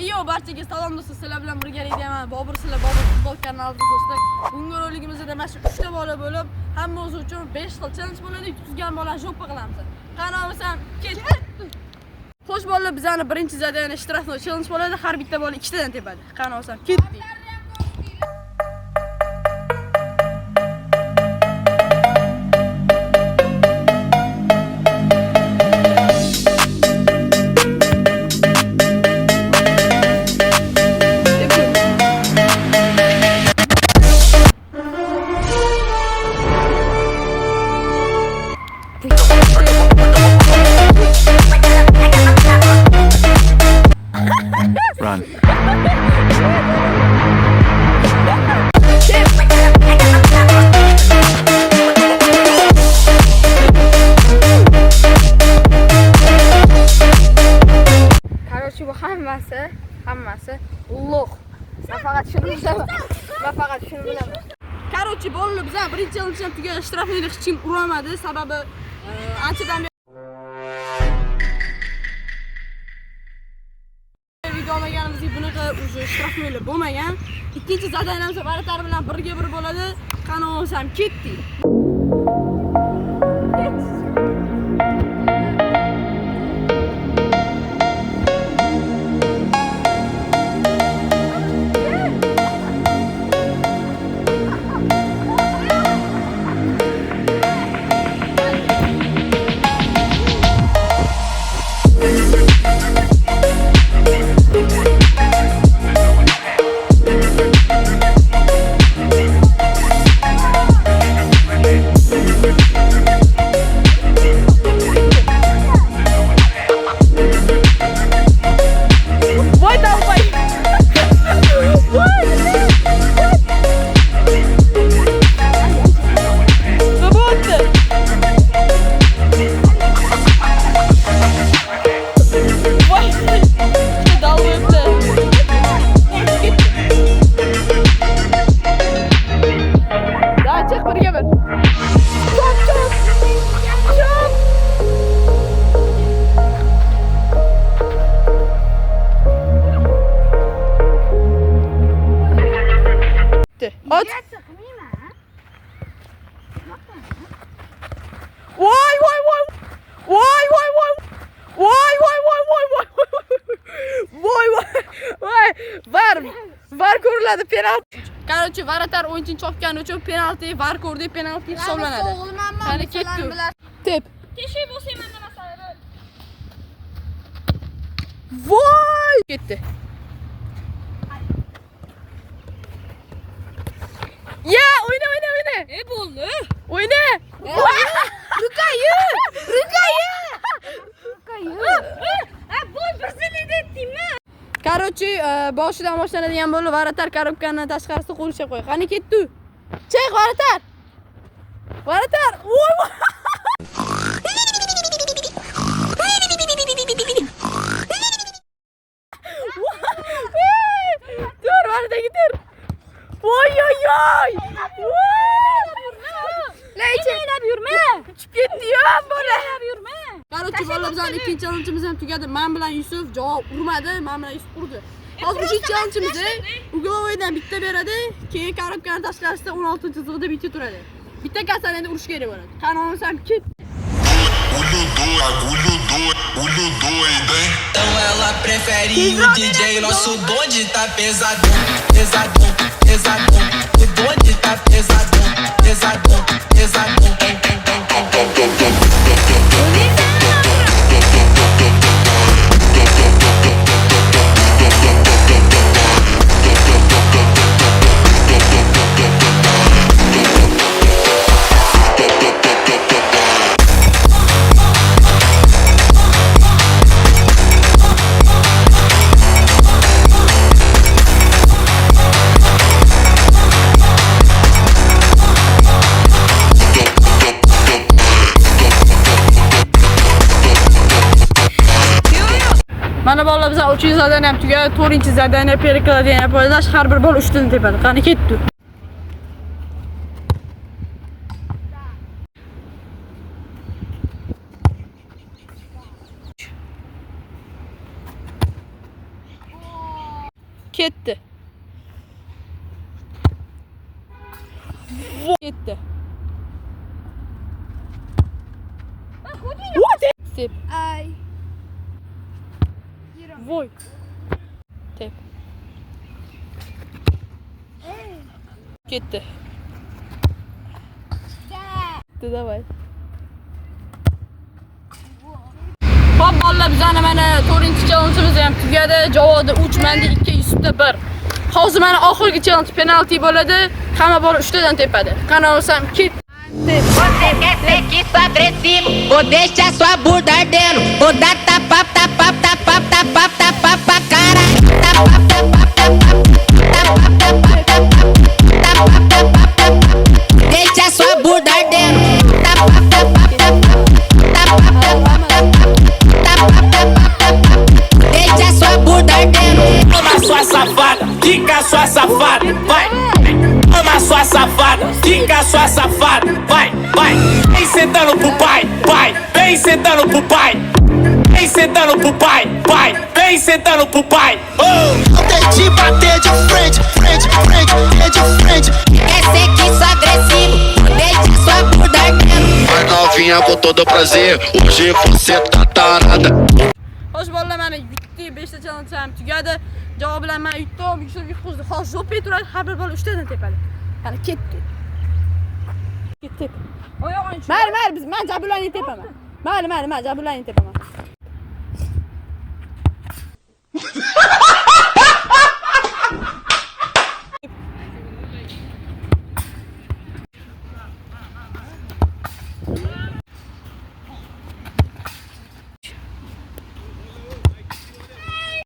Yo, barchaga salom do'stlar. Sizlar bilan birgalikdaman. Bobur sizlar Bobur futbol kanalida do'stlar. Bugungi roligimizda mana shu 3 ta bola bo'lib, hammamiz uchun 5 xil challenge bo'ladi. Yutgan bolani joppa qilamiz. Qani olsam, ket. Xo'sh bolalar, bizning birinchi zadaniya ishtirokchi challenge bo'ladi. Har bitta bola 2 tadan tepadi. Qani olsam, ketdik. Run. Короче, bu hammasi ulug'. Men faqat shuni bilaman. Короче, bolalar bizlar birinchi challengedan tugadi. Ishtirokchilar hech kim urolmadi, sababi anchadan video olmaganimizga bunaqa o'zi ishtirokchilar bo'lmagan. Ikkinchi zadaniyamiz Varatar bilan birga bir bo'ladi. Qani olsam, ketdik. At. Vay vay vay. Vay vay vay. Vay vay vay vay vay. Vay vay. Vay. Var ko'riladi penalti. Короче, Varatar o'yinchini chopgani uchun penalti, var ko'rdi, penalti hisoblanadi. Qani ketdi. Tep. Teshik bo'lsa menda masala. Voy! Ketdi. Ya, oyna. Bo'ldi. Oyna. Rukayu. Boy birzini deyaptimi? Короче, boshidan boshlanadigan bo'ldi. Varatar korobkani tashqarisida qo'lishga qo'y. Qani ketdi. Chek Varatar. Voy. Dur, Varatar dur. Voy. Leylab yurma. Chiqib ketdi-yu, bola. Yurma. Короче, bolalar bizning ikkinchi challengeimiz ham tugadi. Men bilan Yusuf javob urmadi, men bilan Yusuf urdi. Hozir uchinchi challengeimizda uglovoydan bitta beradi, keyin korobkani tashqarisida 16-chizig'ida bitta turadi. Bitta kasallikni urish kerak bo'ladi. Qani olsam, ket. Olho doido, hein? Então ela prefere o DJ, nosso bonde tá pesadão. O bonde tá pesadão. Mana bolalar bizlar 3 zadaniya ham tugadi, 4-zadaniya perikladaniya yapadi. Har bir bola 3 tadan tepadi. Qani ketdi. Ketdi. Ketdi. Tep. Ay. Voy. Tep. Ketdi. Давай. Hop bolalar, bizani mana 4-chi challenge'imiz ham tugadi. Javobi 3 menda 2, Yusufda 1. Hozir mana oxirgi challenge penalti bo'ladi. Hamma bola 3 tadan tepadi. Qana olsam ket. Você quer ser que sou agressivo, vou deixar sua bunda ardendo, vou dar tapa, tapa, tapa, tapa, tapa pra cara. Tapa, tapa, tapa, tapa, tapa, tapa, tapa, tapa, deixa sua bunda ardendo. Tapa, tapa, tapa, tapa, tapa, tapa, deixa sua bunda ardendo. Toma sua safada, fica sua safada, vai. Toma sua safada, fica sua safada, vai, vai. Vem sentando pro pai, pai, vem sentando pro pai. Vem sentando pro pai, pai, vem sentando pro pai. Eu tentei bater de frente, frente, frente, de frente. Quer ser que sou agressivo, vou deixar sua bunda ardendo. Vai novinha com todo prazer, hoje você tá tarada. Xo'sh bolalar, mana yutdik, 5 ta challenge ham tugadi. Javob bilan men yutdim, Yusuf yutqizdi. Hozir zo'pay turadi, har bir bola 3 tadan tepadi. Qani ketdi. Ketdi. Oyog'ini. Mayli, biz men Jabullani tepaman. Mayli, men Jabullani tepaman.